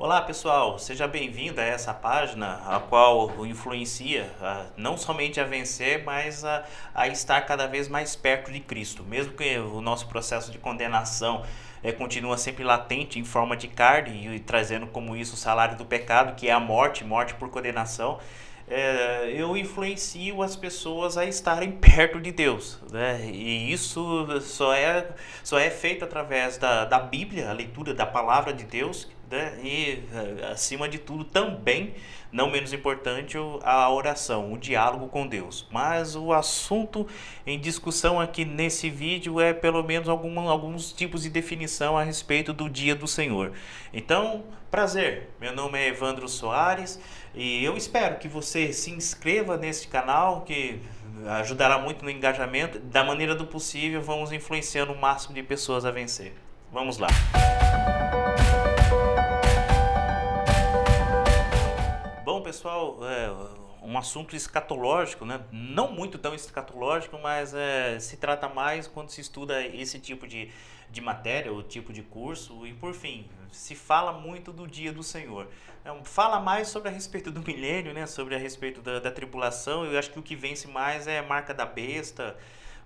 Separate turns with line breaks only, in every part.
Olá pessoal, seja bem-vindo a essa página a qual influencia não somente a vencer, mas a estar cada vez mais perto de Cristo. Mesmo que o nosso processo de condenação continua sempre latente em forma de carne e trazendo como isso o salário do pecado, que é a morte, morte por condenação. Eu influencio as pessoas a estarem perto de Deus, né? E isso só é feito através da Bíblia, a leitura da palavra de Deus, né? E acima de tudo também, não menos importante, a oração, o diálogo com Deus. Mas o assunto em discussão aqui nesse vídeo é pelo menos alguns tipos de definição a respeito do dia do Senhor. Então, prazer, meu nome é Evandro Soares e eu espero que você se inscreva neste canal, que ajudará muito no engajamento. Da maneira do possível, vamos influenciando o máximo de pessoas a vencer. Vamos lá. Bom, pessoal, um assunto escatológico, né? Não muito tão escatológico, mas se trata mais quando se estuda esse tipo de matéria, o tipo de curso, e por fim, se fala muito do dia do Senhor. Fala mais sobre a respeito do milênio, né? Sobre a respeito da tribulação. Eu acho que o que vence mais é a marca da besta.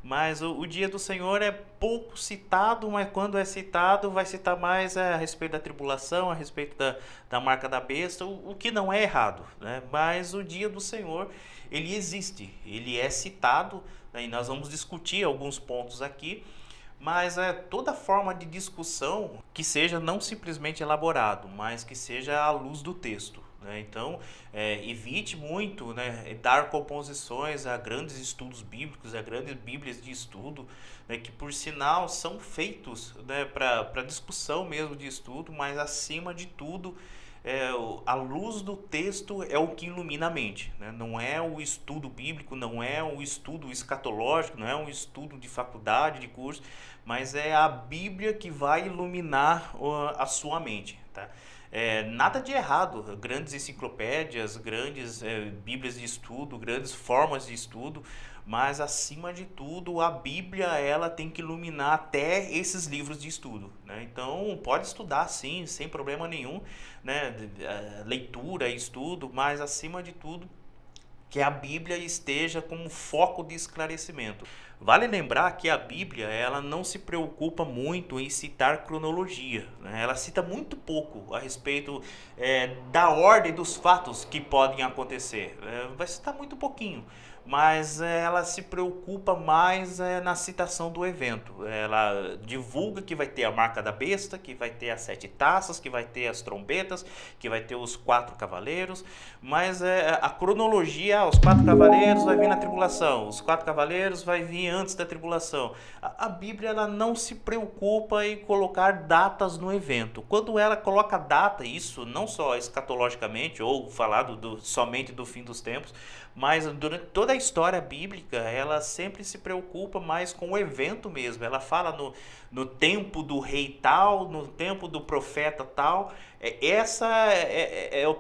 Mas o dia do Senhor é pouco citado, mas quando é citado, vai citar mais a respeito da tribulação, a respeito da marca da besta, o que não é errado, né? Mas o dia do Senhor, ele existe, ele é citado, né? E nós vamos discutir alguns pontos aqui, mas toda forma de discussão que seja não simplesmente elaborado, mas que seja à luz do texto, né? Então, evite muito, né, dar composições a grandes estudos bíblicos, a grandes bíblias de estudo, né, que por sinal são feitos, né, para discussão mesmo de estudo, mas acima de tudo a luz do texto é o que ilumina a mente, né? Não é o estudo bíblico, não é o estudo escatológico, não é um estudo de faculdade, de curso, mas é a Bíblia que vai iluminar a sua mente, tá? Nada de errado, grandes enciclopédias, grandes bíblias de estudo, grandes formas de estudo, mas acima de tudo a Bíblia ela tem que iluminar até esses livros de estudo, né? Então pode estudar sim, sem problema nenhum, né? Leitura, estudo, mas acima de tudo que a Bíblia esteja como foco de esclarecimento. Vale lembrar que a Bíblia ela não se preocupa muito em citar cronologia, né? Ela cita muito pouco a respeito da ordem dos fatos que podem acontecer. Vai citar muito pouquinho, mas ela se preocupa mais na citação do evento. Ela divulga que vai ter a marca da besta, que vai ter as 7 taças, que vai ter as trombetas, que vai ter os 4 cavaleiros, mas a cronologia, os 4 cavaleiros vai vir na tribulação, os 4 cavaleiros vai vir antes da tribulação. A Bíblia ela não se preocupa em colocar datas no evento. Quando ela coloca data, isso não só escatologicamente ou falado somente do fim dos tempos, mas durante toda a história bíblica, ela sempre se preocupa mais com o evento mesmo. Ela fala no tempo do rei tal, no tempo do profeta tal. Essa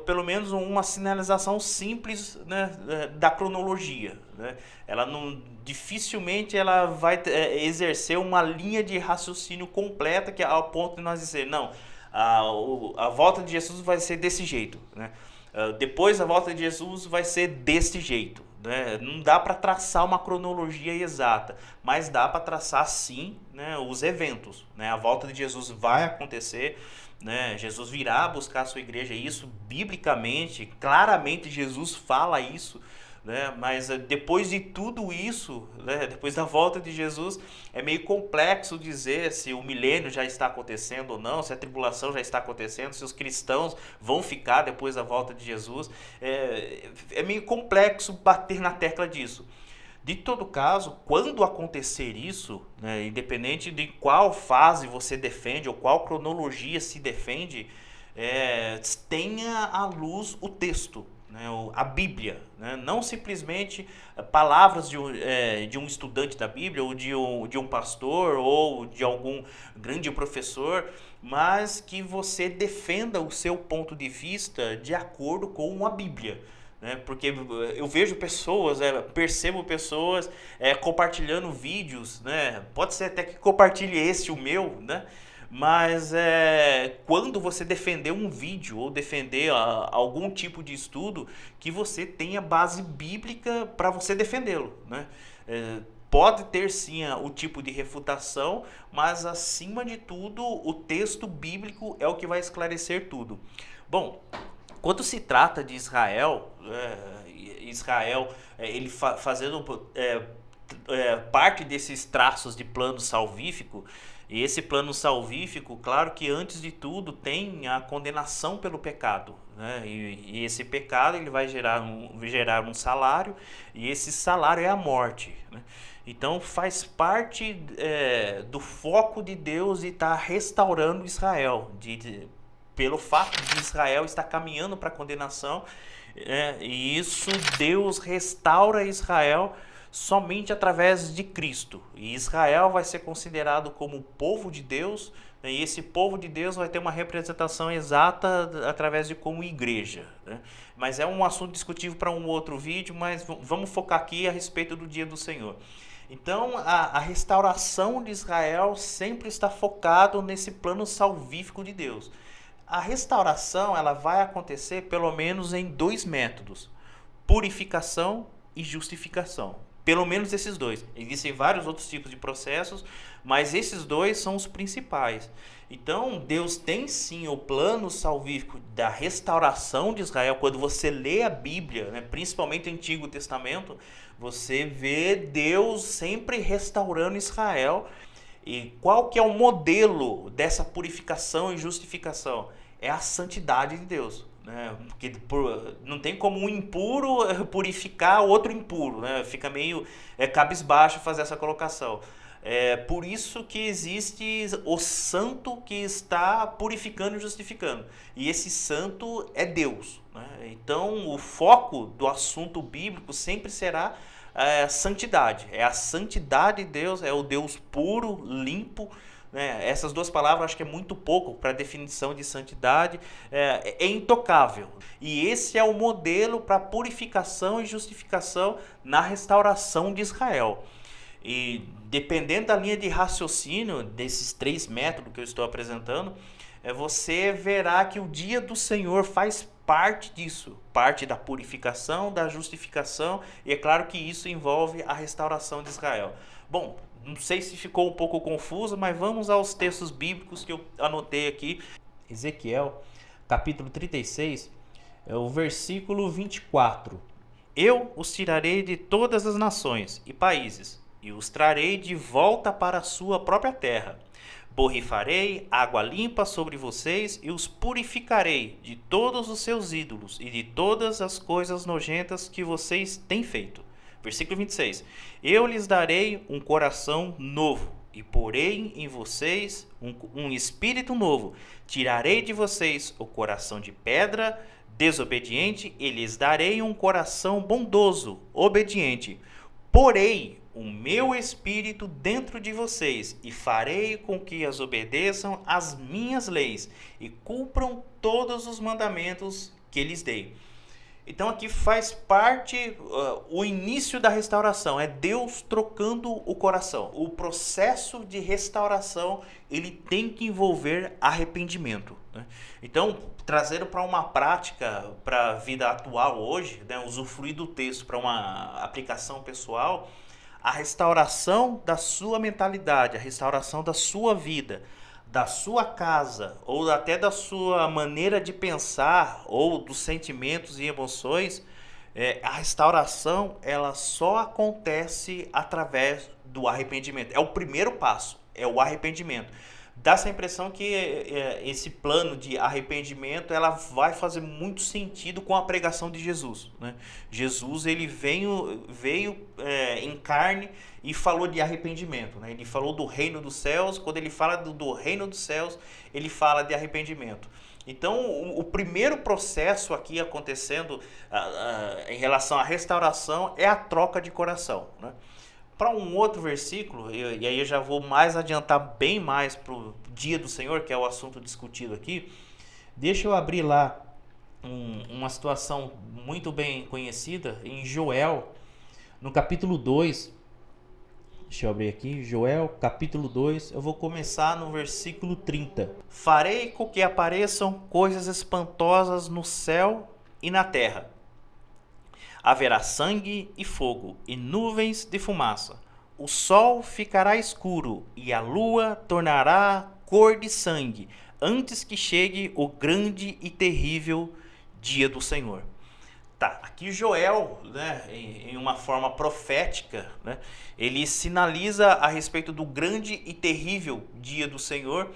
pelo menos uma sinalização simples, né, da cronologia, né? Ela não dificilmente ela vai exercer uma linha de raciocínio completa que ao ponto de nós dizer não, a volta de Jesus vai ser desse jeito, né? Depois a volta de Jesus vai ser desse jeito, né? Não dá para traçar uma cronologia exata, mas dá para traçar sim, né, os eventos, né? A volta de Jesus vai acontecer, né? Jesus virá buscar a sua igreja, isso biblicamente, claramente Jesus fala isso, né? Mas depois de tudo isso, né, depois da volta de Jesus, é meio complexo dizer se o milênio já está acontecendo ou não, se a tribulação já está acontecendo, se os cristãos vão ficar depois da volta de Jesus. É meio complexo bater na tecla disso. De todo caso, quando acontecer isso, né, independente de qual fase você defende ou qual cronologia se defende, tenha à luz o texto, né, a Bíblia, né, não simplesmente palavras de um estudante da Bíblia ou de um pastor ou de algum grande professor, mas que você defenda o seu ponto de vista de acordo com a Bíblia, né? Porque eu vejo pessoas, percebo pessoas compartilhando vídeos, né? Pode ser até que compartilhe o meu, né? Mas quando você defender um vídeo ou defender algum tipo de estudo, que você tenha base bíblica para você defendê-lo, né? Pode ter sim o tipo de refutação, mas acima de tudo o texto bíblico é o que vai esclarecer tudo. Bom, quando se trata de Israel, ele fazendo parte desses traços de plano salvífico, e esse plano salvífico, claro que antes de tudo tem a condenação pelo pecado, né? E esse pecado ele vai gerar um salário, e esse salário é a morte, né? Então faz parte do foco de Deus e está restaurando Israel, pelo fato de Israel estar caminhando para a condenação, e isso Deus restaura Israel somente através de Cristo. E Israel vai ser considerado como o povo de Deus, né? E esse povo de Deus vai ter uma representação exata através de como igreja, né? Mas é um assunto discutível para um outro vídeo, mas vamos focar aqui a respeito do dia do Senhor. Então, a restauração de Israel sempre está focado nesse plano salvífico de Deus. A restauração ela vai acontecer pelo menos em dois métodos: purificação e justificação. Pelo menos esses dois. Existem vários outros tipos de processos, mas esses dois são os principais. Então, Deus tem sim o plano salvífico da restauração de Israel. Quando você lê a Bíblia, né, principalmente o Antigo Testamento, você vê Deus sempre restaurando Israel. E qual que é o modelo dessa purificação e justificação? É a santidade de Deus, né? Porque não tem como um impuro purificar outro impuro, né? Fica meio cabisbaixo fazer essa colocação. É por isso que existe o santo que está purificando e justificando. E esse santo é Deus, né? Então o foco do assunto bíblico sempre será santidade. É a santidade de Deus, é o Deus puro, limpo, né? Essas duas palavras acho que é muito pouco para a definição de santidade. É intocável. E esse é o modelo para purificação e justificação na restauração de Israel. E dependendo da linha de raciocínio desses três métodos que eu estou apresentando, você verá que o dia do Senhor faz parte disso, parte da purificação, da justificação, e é claro que isso envolve a restauração de Israel. Bom, não sei se ficou um pouco confuso, mas vamos aos textos bíblicos que eu anotei aqui. Ezequiel, capítulo 36, o versículo 24. Eu os tirarei de todas as nações e países, e os trarei de volta para a sua própria terra. Borrifarei água limpa sobre vocês e os purificarei de todos os seus ídolos e de todas as coisas nojentas que vocês têm feito. Versículo 26. Eu lhes darei um coração novo e porei em vocês um espírito novo. Tirarei de vocês o coração de pedra, desobediente, e lhes darei um coração bondoso, obediente. Porei o meu espírito dentro de vocês e farei com que as obedeçam às minhas leis e cumpram todos os mandamentos que lhes dei. Então aqui faz parte o início da restauração, é Deus trocando o coração. O processo de restauração ele tem que envolver arrependimento, né? Então, trazendo para uma prática, para a vida atual hoje, né, usufruir do texto para uma aplicação pessoal, a restauração da sua mentalidade, a restauração da sua vida, da sua casa, ou até da sua maneira de pensar, ou dos sentimentos e emoções, a restauração ela só acontece através do arrependimento. É o primeiro passo, é o arrependimento. Dá-se a impressão que esse plano de arrependimento ela vai fazer muito sentido com a pregação de Jesus, né? Jesus ele veio em carne e falou de arrependimento, né? Ele falou do reino dos céus. Quando ele fala do reino dos céus, ele fala de arrependimento. Então, o primeiro processo aqui acontecendo em relação à restauração é a troca de coração, né? Para um outro versículo, e aí eu já vou mais adiantar bem mais para o dia do Senhor, que é o assunto discutido aqui. Deixa eu abrir lá uma situação muito bem conhecida em Joel, no capítulo 2. Deixa eu abrir aqui, Joel capítulo 2, eu vou começar no versículo 30. Farei com que apareçam coisas espantosas no céu e na terra. Haverá sangue e fogo e nuvens de fumaça. O sol ficará escuro e a lua tornará cor de sangue, antes que chegue o grande e terrível dia do Senhor. Tá, aqui Joel, né, em uma forma profética, né, ele sinaliza a respeito do grande e terrível dia do Senhor.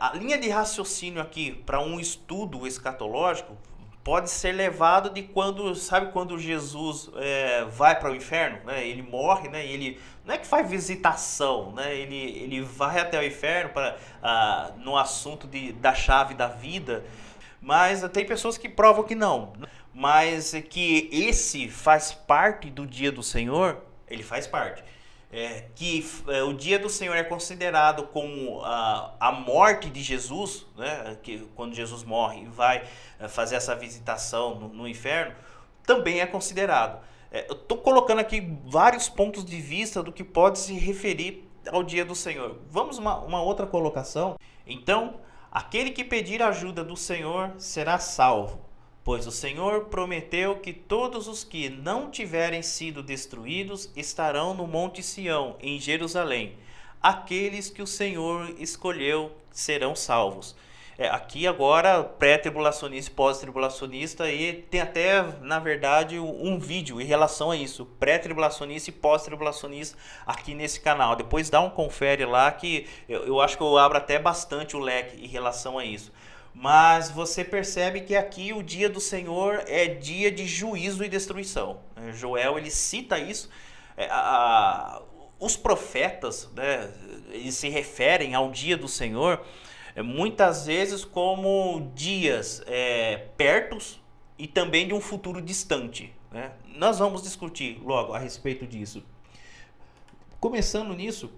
A linha de raciocínio aqui para um estudo escatológico pode ser levado de quando, sabe, quando Jesus vai para o inferno, né, ele morre, né, e ele não é que faz visitação, né, ele vai até o inferno para, no assunto da chave da vida, mas tem pessoas que provam que não. Mas que esse faz parte do dia do Senhor, ele faz parte. O dia do Senhor é considerado como a morte de Jesus, né? Que quando Jesus morre e vai fazer essa visitação no inferno, também é considerado. Eu estou colocando aqui vários pontos de vista do que pode se referir ao dia do Senhor. Vamos uma outra colocação. Então, aquele que pedir ajuda do Senhor será salvo, pois o Senhor prometeu que todos os que não tiverem sido destruídos estarão no Monte Sião, em Jerusalém. Aqueles que o Senhor escolheu serão salvos. Aqui agora, pré-tribulacionista e pós-tribulacionista, e tem até, na verdade, um vídeo em relação a isso, pré-tribulacionista e pós-tribulacionista, aqui nesse canal. Depois dá um confere lá, que eu acho que eu abro até bastante o leque em relação a isso. Mas você percebe que aqui o dia do Senhor é dia de juízo e destruição. Joel, ele cita isso. Os profetas, né, eles se referem ao dia do Senhor muitas vezes como dias pertos e também de um futuro distante, né? Nós vamos discutir logo a respeito disso. Começando nisso,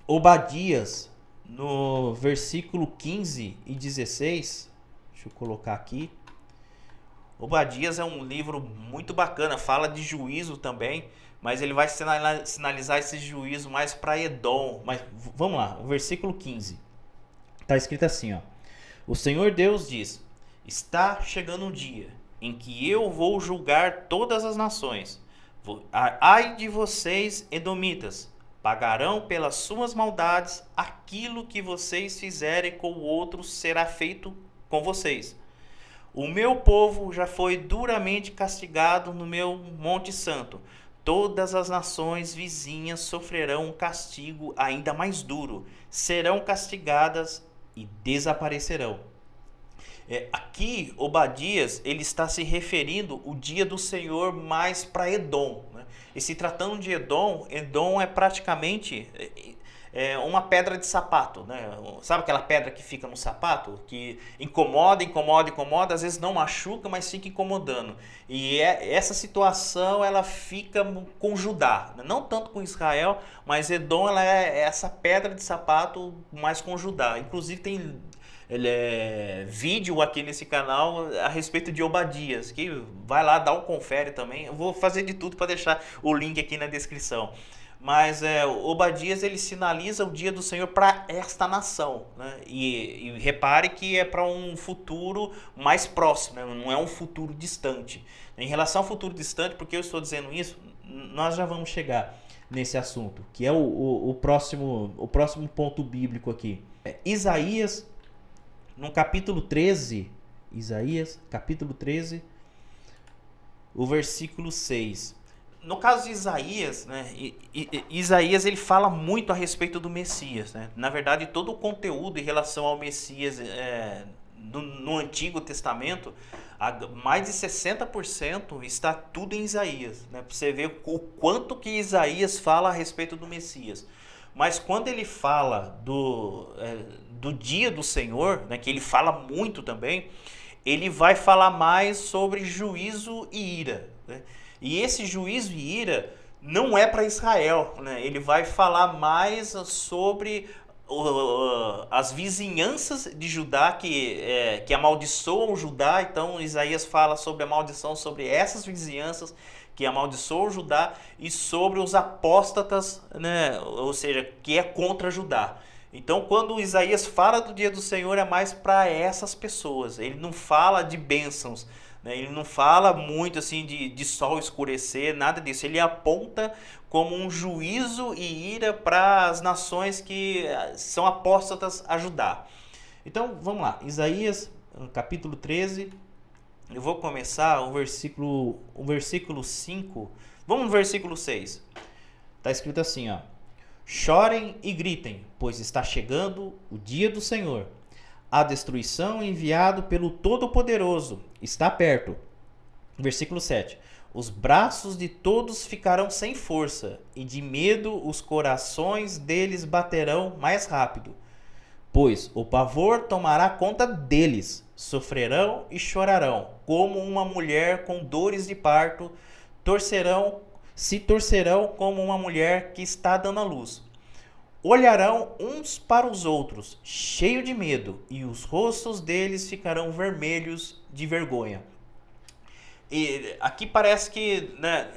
Obadias, no versículo 15 e 16, deixa eu colocar aqui. Obadias é um livro muito bacana, fala de juízo também, mas ele vai sinalizar esse juízo mais para Edom. Mas vamos lá, o versículo 15. Está escrito assim, ó: o Senhor Deus diz: está chegando um dia em que eu vou julgar todas as nações. Ai de vocês, edomitas, pagarão pelas suas maldades, aquilo que vocês fizerem com o outro será feito com vocês. O meu povo já foi duramente castigado no meu Monte Santo. Todas as nações vizinhas sofrerão um castigo ainda mais duro, serão castigadas e desaparecerão. Aqui, Obadias, ele está se referindo o dia do Senhor mais para Edom, né? E se tratando de Edom, Edom é praticamente uma pedra de sapato, né? Sabe aquela pedra que fica no sapato? Que incomoda, às vezes não machuca, mas fica incomodando. E essa situação ela fica com Judá, não tanto com Israel, mas Edom ela é essa pedra de sapato mais com Judá. Inclusive tem vídeo aqui nesse canal a respeito de Obadias, que vai lá, dá um confere também. Eu vou fazer de tudo para deixar o link aqui na descrição. Mas Obadias ele sinaliza o dia do Senhor para esta nação, né? E repare que é para um futuro mais próximo, né? Não é um futuro distante. Em relação ao futuro distante, porque eu estou dizendo isso, nós já vamos chegar nesse assunto, que é o próximo ponto bíblico aqui. Isaías, no capítulo 13, Isaías, capítulo 13, o versículo 6. No caso de Isaías, né, Isaías ele fala muito a respeito do Messias, né? Na verdade, todo o conteúdo em relação ao Messias no Antigo Testamento, mais de 60% está tudo em Isaías, né? Para você ver o quanto que Isaías fala a respeito do Messias. Mas quando ele fala do dia do Senhor, né, que ele fala muito também, ele vai falar mais sobre juízo e ira, né? E esse juízo e ira não é para Israel, né? Ele vai falar mais sobre as vizinhanças de Judá que amaldiçoam Judá. Então Isaías fala sobre a maldição sobre essas vizinhanças que amaldiçoou Judá, e sobre os apóstatas, né, ou seja, que é contra Judá. Então, quando Isaías fala do dia do Senhor, é mais para essas pessoas. Ele não fala de bênçãos, né? Ele não fala muito assim de sol escurecer, nada disso. Ele aponta como um juízo e ira para as nações que são apóstatas a Judá. Então, vamos lá. Isaías, capítulo 13. Eu vou começar o versículo 5. Vamos no versículo 6. Está escrito assim, ó. Chorem e gritem, pois está chegando o dia do Senhor. A destruição enviado pelo Todo-Poderoso está perto. Versículo 7. Os braços de todos ficarão sem força, e de medo os corações deles baterão mais rápido. Pois o pavor tomará conta deles, sofrerão e chorarão, como uma mulher com dores de parto, se torcerão como uma mulher que está dando à luz. Olharão uns para os outros, cheio de medo, e os rostos deles ficarão vermelhos de vergonha. E aqui parece que, né,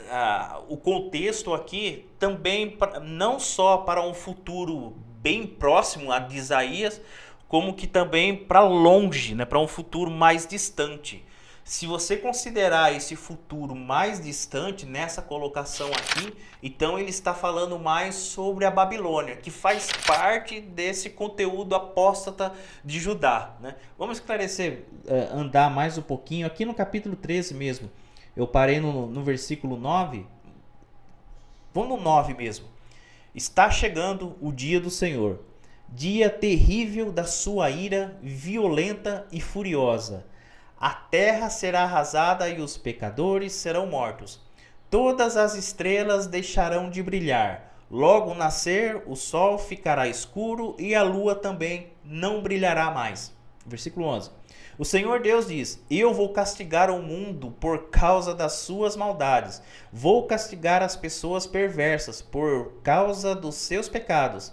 o contexto aqui também não só para um futuro bem próximo a de Isaías, como que também para longe, né, para um futuro mais distante. Se você considerar esse futuro mais distante nessa colocação aqui, então ele está falando mais sobre a Babilônia, que faz parte desse conteúdo apóstata de Judá, né? Vamos esclarecer, andar mais um pouquinho, aqui no capítulo 13 mesmo. Eu parei no versículo 9. Vamos no 9 mesmo. Está chegando o dia do Senhor, dia terrível da sua ira, violenta e furiosa. A terra será arrasada e os pecadores serão mortos. Todas as estrelas deixarão de brilhar. Logo nascer, o sol ficará escuro e a lua também não brilhará mais. Versículo 11. O Senhor Deus diz: eu vou castigar o mundo por causa das suas maldades. Vou castigar as pessoas perversas por causa dos seus pecados.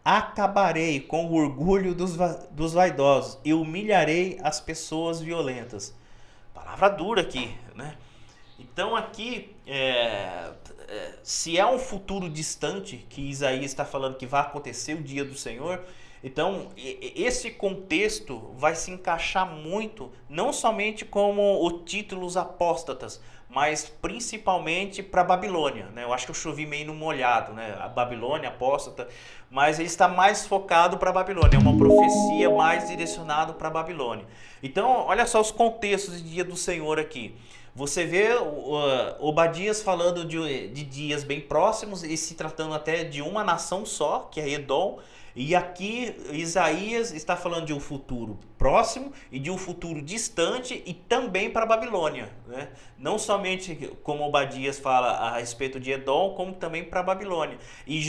Acabarei com o orgulho dos vaidosos e humilharei as pessoas violentas. Palavra dura aqui, né? Então aqui, se é um futuro distante que Isaías está falando que vai acontecer o dia do Senhor, então esse contexto vai se encaixar muito, não somente como o título Os Apóstatas, mas principalmente para a Babilônia, né? Eu acho que eu chovi meio no molhado, né? A Babilônia, apóstata, mas ele está mais focado para a Babilônia, é uma profecia mais direcionada para a Babilônia. Então, olha só os contextos de dia do Senhor aqui. Você vê Obadias falando de dias bem próximos e se tratando até de uma nação só, que é Edom. E aqui Isaías está falando de um futuro próximo e de um futuro distante e também para a Babilônia, né? Não somente como Obadias fala a respeito de Edom, como também para a Babilônia. E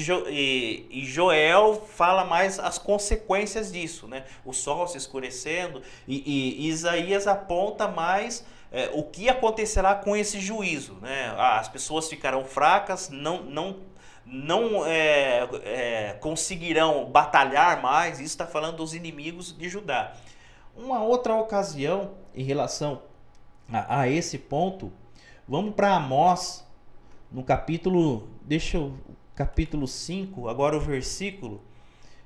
Joel fala mais as consequências disso, né? O sol se escurecendo e Isaías aponta mais o que acontecerá com esse juízo, né? As pessoas ficarão fracas, não conseguirão batalhar mais. Isso está falando dos inimigos de Judá. Uma outra ocasião em relação a esse ponto, vamos para Amós, no capítulo, capítulo 5, agora o versículo,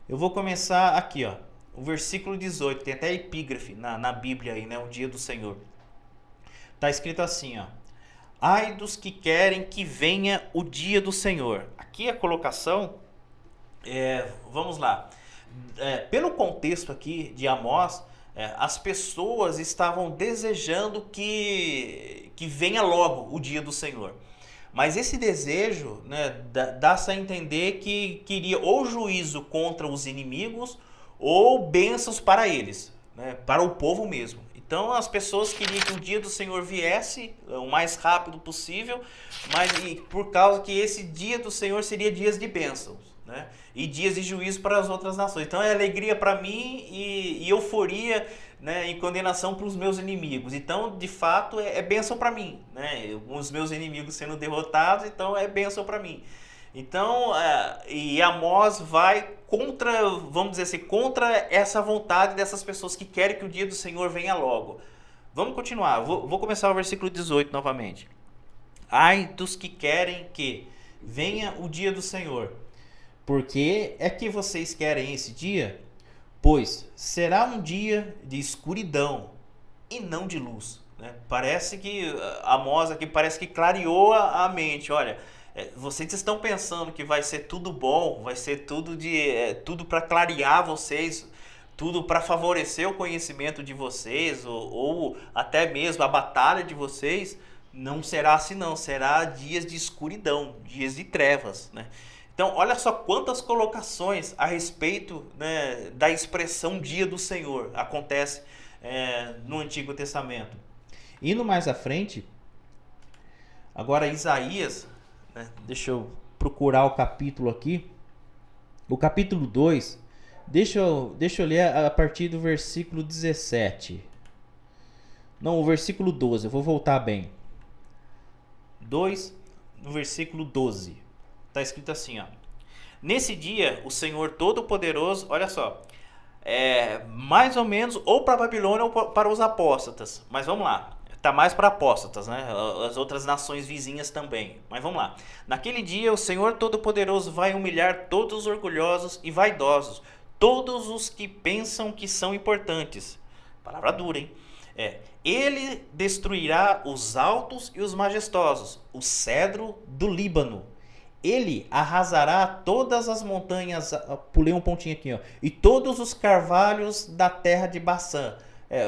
eu vou começar aqui, ó, o versículo 18, tem até epígrafe na Bíblia aí, né, o dia do Senhor. Está escrito assim, ó: ai dos que querem que venha o dia do Senhor. Aqui a colocação, vamos lá. Pelo contexto aqui de Amós, as pessoas estavam desejando que venha logo o dia do Senhor. Mas esse desejo, né, dá-se a entender que queria ou juízo contra os inimigos ou bênçãos para eles, né, para o povo mesmo. Então as pessoas queriam que o dia do Senhor viesse o mais rápido possível, mas por causa que esse dia do Senhor seria dias de bênçãos, né? E dias de juízo para as outras nações. Então é alegria para mim e euforia, né, e condenação para os meus inimigos. Então, de fato, é bênção para mim, né? Os meus inimigos sendo derrotados, então é bênção para mim. Então, e Amós vai contra, vamos dizer assim, contra essa vontade dessas pessoas que querem que o dia do Senhor venha logo. Vamos continuar, vou começar o versículo 18 novamente. Ai dos que querem que venha o dia do Senhor. Por que é que vocês querem esse dia? Pois será um dia de escuridão e não de luz. Né? Parece que Amós aqui parece que clareou a mente. Olha, vocês estão pensando que vai ser tudo bom, vai ser tudo para clarear vocês, tudo para favorecer o conhecimento de vocês, ou até mesmo a batalha de vocês. Não será assim, não. Será dias de escuridão, dias de trevas, né? Então, olha só quantas colocações a respeito, né, da expressão dia do Senhor acontece no Antigo Testamento. Indo mais à frente, agora Isaías, né, deixa eu procurar o capítulo aqui. O capítulo 2, deixa eu ler a partir do versículo 17. Não, o versículo 12, eu vou voltar bem. 2, no versículo 12. Está escrito assim, ó. Nesse dia, o Senhor Todo-Poderoso, olha só, mais ou menos ou para a Babilônia ou para os apóstatas. Mas vamos lá. Tá mais para apóstatas, né? As outras nações vizinhas também. Mas vamos lá. Naquele dia, o Senhor Todo-Poderoso vai humilhar todos os orgulhosos e vaidosos, todos os que pensam que são importantes. Palavra dura, hein? Ele destruirá os altos e os majestosos, o cedro do Líbano. Ele arrasará todas as montanhas, pulei um pontinho aqui, ó, e todos os carvalhos da terra de Baçã.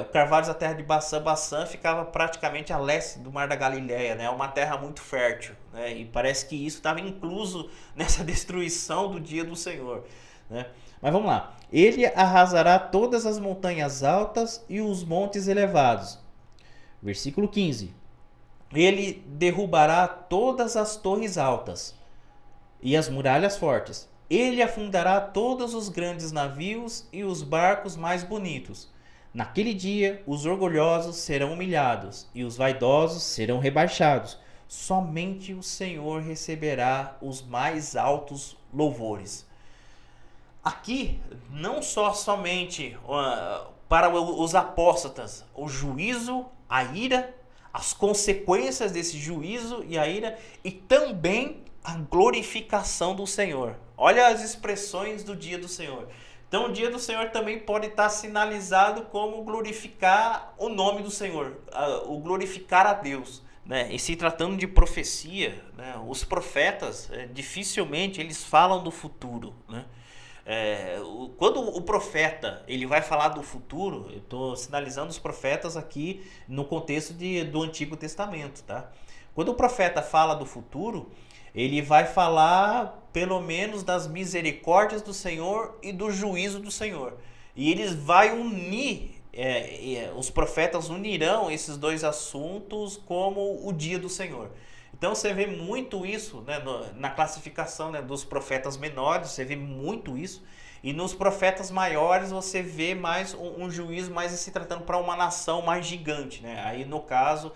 Os carvalhos da terra de Baçã, Baçã ficava praticamente a leste do Mar da Galileia, né? Uma terra muito fértil, né? E parece que isso estava incluso nessa destruição do dia do Senhor, né? Mas vamos lá. Ele arrasará todas as montanhas altas e os montes elevados. Versículo 15. Ele derrubará todas as torres altas e as muralhas fortes. Ele afundará todos os grandes navios e os barcos mais bonitos. Naquele dia, os orgulhosos serão humilhados e os vaidosos serão rebaixados. Somente o Senhor receberá os mais altos louvores. Aqui, não somente para os apóstatas, o juízo, a ira, as consequências desse juízo e a ira, e também a glorificação do Senhor. Olha as expressões do dia do Senhor. Então, o dia do Senhor também pode estar sinalizado como glorificar o nome do Senhor, o glorificar a Deus. Né? E se tratando de profecia, né, os profetas dificilmente eles falam do futuro, né? Quando o profeta ele vai falar do futuro, eu estou sinalizando os profetas aqui no contexto do Antigo Testamento, tá? Quando o profeta fala do futuro, ele vai falar pelo menos das misericórdias do Senhor e do juízo do Senhor. E eles vai unir, os profetas unirão esses dois assuntos como o dia do Senhor. Então você vê muito isso, né, na classificação, né, dos profetas menores, você vê muito isso. E nos profetas maiores você vê mais um juízo mais se tratando para uma nação mais gigante. Né? Aí no caso,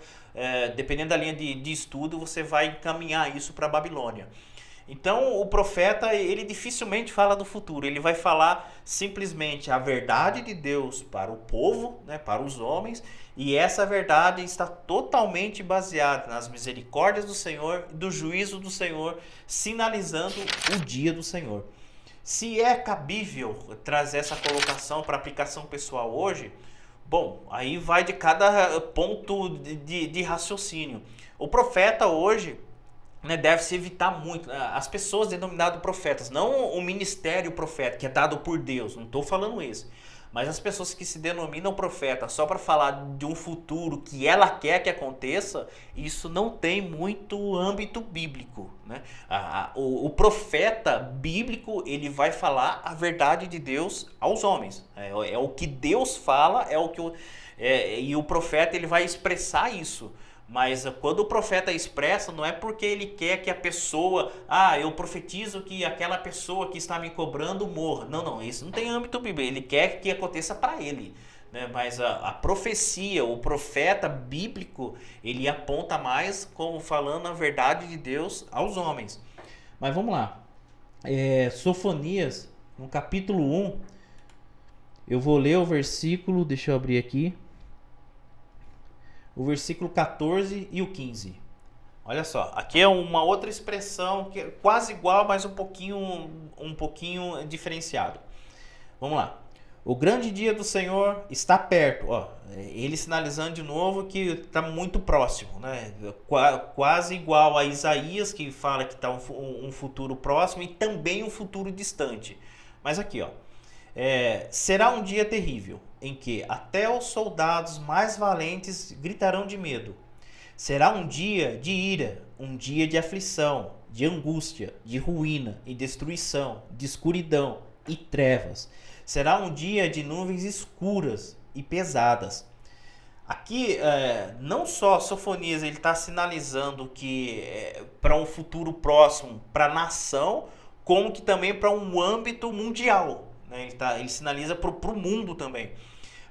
dependendo da linha de estudo, você vai encaminhar isso para a Babilônia. Então o profeta ele dificilmente fala do futuro, ele vai falar simplesmente a verdade de Deus para o povo, né, para os homens, e essa verdade está totalmente baseada nas misericórdias do Senhor e do juízo do Senhor, sinalizando o dia do Senhor. Se é cabível trazer essa colocação para aplicação pessoal hoje, bom, aí vai de cada ponto de raciocínio. O profeta hoje, né, deve-se evitar muito as pessoas denominadas profetas, não o ministério profeta que é dado por Deus, não estou falando isso, mas as pessoas que se denominam profeta só para falar de um futuro que ela quer que aconteça, isso não tem muito âmbito bíblico, né? O profeta bíblico ele vai falar a verdade de Deus aos homens, é o que Deus fala, e o profeta ele vai expressar isso. Mas quando o profeta expressa, não é porque ele quer que a pessoa, eu profetizo que aquela pessoa que está me cobrando morra. Não, isso não tem âmbito bíblico. Ele quer que aconteça para ele. Né? Mas a profecia, o profeta bíblico, ele aponta mais como falando a verdade de Deus aos homens. Mas vamos lá. Sofonias, no capítulo 1, eu vou ler o versículo, deixa eu abrir aqui. O versículo 14 e o 15. Olha só, aqui é uma outra expressão que é quase igual, mas um pouquinho diferenciado. Vamos lá. O grande dia do Senhor está perto. Ó, ele sinalizando de novo que está muito próximo, né? Quase igual a Isaías, que fala que está um futuro próximo e também um futuro distante. Mas aqui, ó, será um dia terrível em que até os soldados mais valentes gritarão de medo. Será um dia de ira, um dia de aflição, de angústia, de ruína e destruição, de escuridão e trevas. Será um dia de nuvens escuras e pesadas. Aqui, não só Sofonias ele está sinalizando que para um futuro próximo, para a nação, como que também para um âmbito mundial. Né? Ele sinaliza para o mundo também.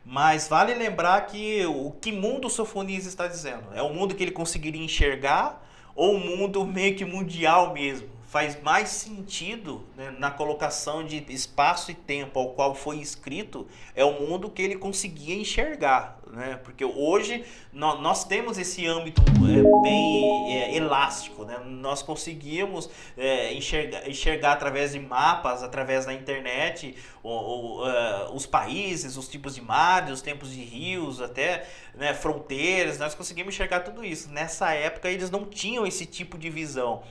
Mas vale lembrar que o que mundo o Sofonias está dizendo? É o mundo que ele conseguiria enxergar ou um mundo meio que mundial mesmo? Faz mais sentido, né, na colocação de espaço e tempo ao qual foi escrito, é o mundo que ele conseguia enxergar. Né? Porque hoje nós temos esse âmbito bem elástico. Né? Nós conseguimos enxergar através de mapas, através da internet, os países, os tipos de mares, os tempos de rios, até, né, fronteiras. Nós conseguimos enxergar tudo isso. Nessa época eles não tinham esse tipo de visão.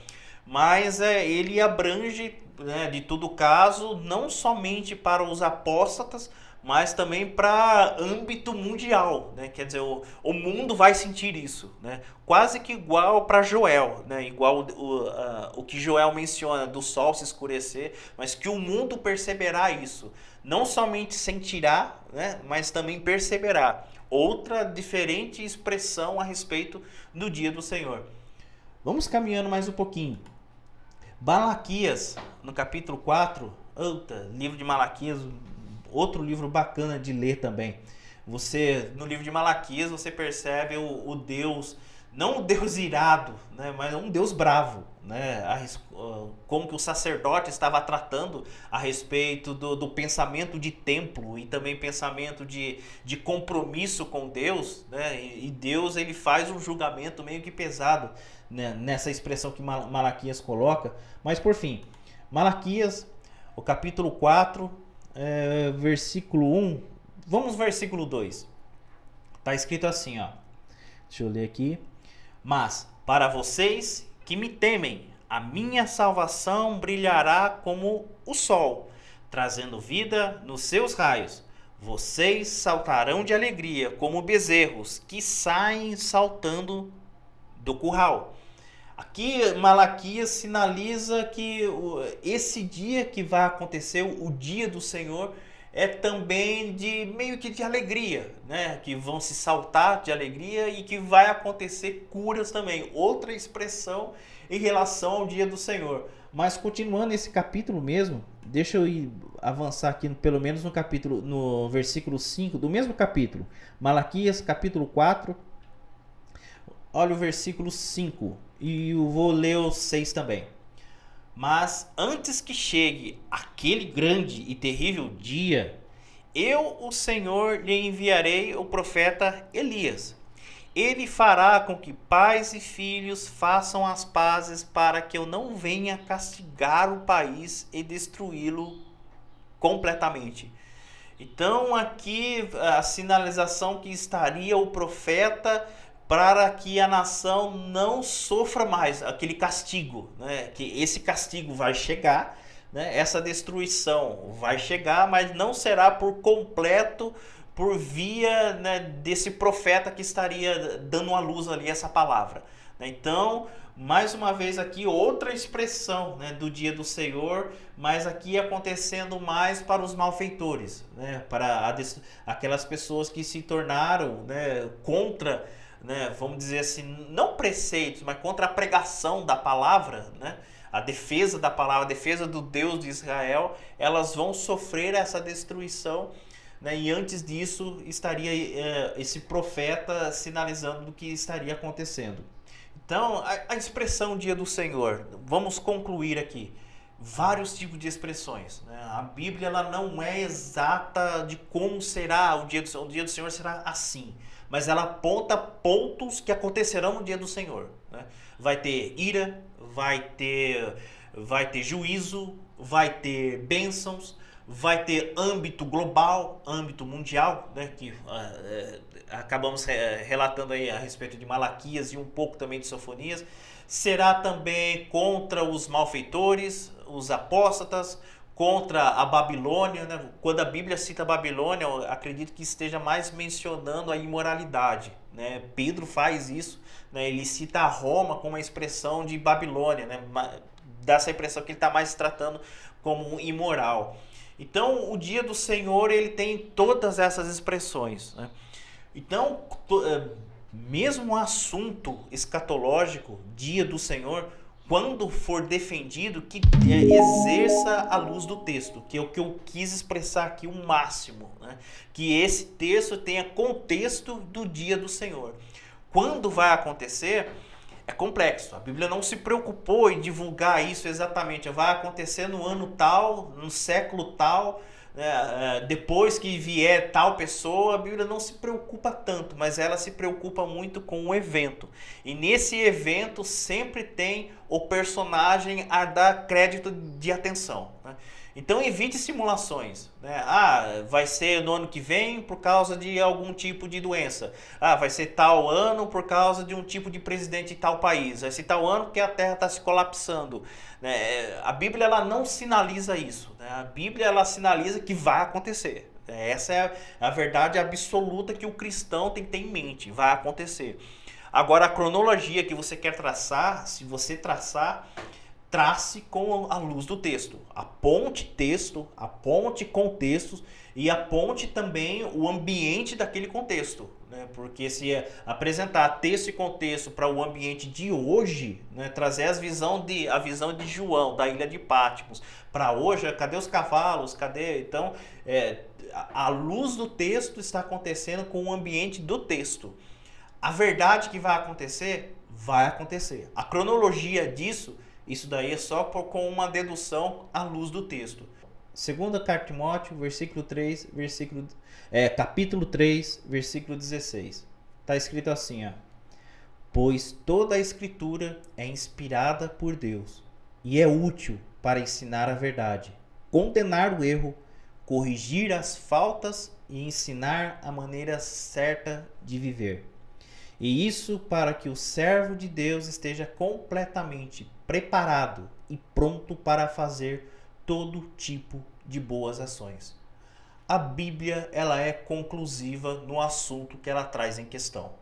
Mas ele abrange, né, de todo caso, não somente para os apóstatas, mas também para âmbito mundial, né? Quer dizer, o mundo vai sentir isso, né? Quase que igual para Joel, né? Igual o que Joel menciona do sol se escurecer, mas que o mundo perceberá isso. Não somente sentirá, né, mas também perceberá. Outra diferente expressão a respeito do dia do Senhor. Vamos caminhando mais um pouquinho. Malaquias, no capítulo 4, livro de Malaquias, outro livro bacana de ler também. No livro de Malaquias, você percebe o Deus, não o Deus irado, né, mas um Deus bravo, né, como que o sacerdote estava tratando a respeito do pensamento de templo e também pensamento de compromisso com Deus, né, e Deus ele faz um julgamento meio que pesado, né, nessa expressão que Malaquias coloca. Mas por fim, Malaquias, o capítulo 4, versículo 1, vamos versículo 2. Está escrito assim, ó. Deixa eu ler aqui. Mas para vocês que me temem, a minha salvação brilhará como o sol, trazendo vida nos seus raios. Vocês saltarão de alegria como bezerros que saem saltando do curral. Aqui Malaquias sinaliza que esse dia que vai acontecer, o dia do Senhor, é também meio que de alegria, né? Que vão se saltar de alegria e que vai acontecer curas também. Outra expressão em relação ao dia do Senhor. Mas continuando esse capítulo mesmo, deixa eu avançar aqui pelo menos no versículo 5 do mesmo capítulo. Malaquias capítulo 4, olha o versículo 5 e eu vou ler o 6 também. Mas antes que chegue aquele grande e terrível dia, eu, o Senhor, lhe enviarei o profeta Elias. Ele fará com que pais e filhos façam as pazes para que eu não venha castigar o país e destruí-lo completamente. Então aqui a sinalização que estaria o profeta para que a nação não sofra mais aquele castigo, né? Que esse castigo vai chegar, né? Essa destruição vai chegar, mas não será por completo por via, né, desse profeta que estaria dando à luz ali essa palavra. Então, mais uma vez aqui outra expressão, né, do dia do Senhor, mas aqui acontecendo mais para os malfeitores, né, para aquelas pessoas que se tornaram, né, contra, né, vamos dizer assim, não preceitos, mas contra a pregação da palavra, né, a defesa da palavra, a defesa do Deus de Israel, elas vão sofrer essa destruição, né, e antes disso estaria esse profeta sinalizando do que estaria acontecendo. Então, a expressão dia do Senhor, vamos concluir aqui. Vários tipos de expressões, né? A Bíblia ela não é exata de como será o dia do Senhor. O dia do Senhor será assim. mas ela aponta pontos que acontecerão no dia do Senhor, né? Vai ter ira, vai ter juízo, vai ter bênçãos, vai ter âmbito global, âmbito mundial, né? Que acabamos relatando aí a respeito de Malaquias e um pouco também de Sofonias. Será também contra os malfeitores, os apóstatas, contra a Babilônia, né? Quando a Bíblia cita a Babilônia, eu acredito que esteja mais mencionando a imoralidade, né? Pedro faz isso, né? Ele cita a Roma como uma expressão de Babilônia, né? Dá essa impressão que ele está mais tratando como imoral. Então, o dia do Senhor, ele tem todas essas expressões, né? Então, mesmo o assunto escatológico, dia do Senhor, quando for defendido, que exerça a luz do texto, que é o que eu quis expressar aqui o máximo, né? Que esse texto tenha contexto do dia do Senhor. Quando vai acontecer, é complexo. A Bíblia não se preocupou em divulgar isso exatamente. Vai acontecer no ano tal, no século tal, depois que vier tal pessoa. A Bíblia não se preocupa tanto, mas ela se preocupa muito com o evento. E nesse evento sempre tem o personagem a dar crédito de atenção, né? Então evite simulações, né? Vai ser no ano que vem por causa de algum tipo de doença. Vai ser tal ano por causa de um tipo de presidente de tal país. Vai ser tal ano porque a Terra está se colapsando, né? A Bíblia ela não sinaliza isso, né? A Bíblia ela sinaliza que vai acontecer. Essa é a verdade absoluta que o cristão tem que ter em mente. Vai acontecer. Agora, a cronologia que você quer traçar, se você traçar, trace com a luz do texto. Aponte texto, aponte contextos e aponte também o ambiente daquele contexto, né? Porque se apresentar texto e contexto para o ambiente de hoje, né? Trazer a visão de João, da ilha de Patmos, para hoje, cadê os cavalos? Cadê? Então, a luz do texto está acontecendo com o ambiente do texto. A verdade que vai acontecer, vai acontecer. A cronologia disso, isso daí é só com uma dedução à luz do texto. Segunda carta de Timóteo, capítulo 3, versículo 16. Está escrito assim, ó: pois toda a escritura é inspirada por Deus e é útil para ensinar a verdade, condenar o erro, corrigir as faltas e ensinar a maneira certa de viver. E isso para que o servo de Deus esteja completamente preparado e pronto para fazer todo tipo de boas ações. A Bíblia ela é conclusiva no assunto que ela traz em questão.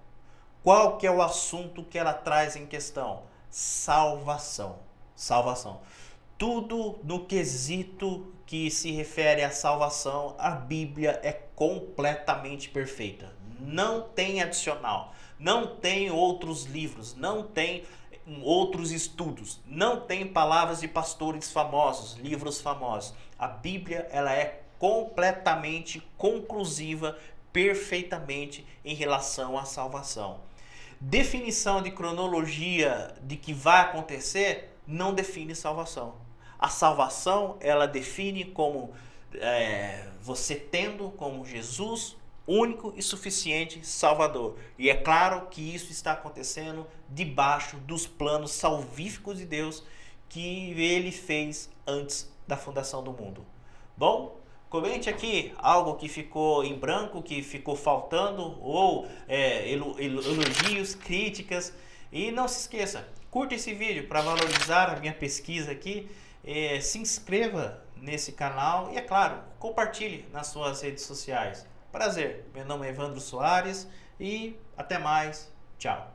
Qual que é o assunto que ela traz em questão? Salvação. Salvação. Tudo no quesito que se refere à salvação, a Bíblia é completamente perfeita. Não tem adicional. Não tem outros livros, não tem outros estudos, não tem palavras de pastores famosos, livros famosos. A Bíblia ela é completamente conclusiva, perfeitamente em relação à salvação. Definição de cronologia de que vai acontecer não define salvação. A salvação ela define como você tendo como Jesus único e suficiente Salvador. E é claro que isso está acontecendo debaixo dos planos salvíficos de Deus que ele fez antes da fundação do mundo. Bom, comente aqui algo que ficou em branco, que ficou faltando, ou elogios, críticas. E não se esqueça, curta esse vídeo para valorizar a minha pesquisa aqui. Se inscreva nesse canal e, é claro, compartilhe nas suas redes sociais. Prazer, meu nome é Evandro Soares e até mais, tchau.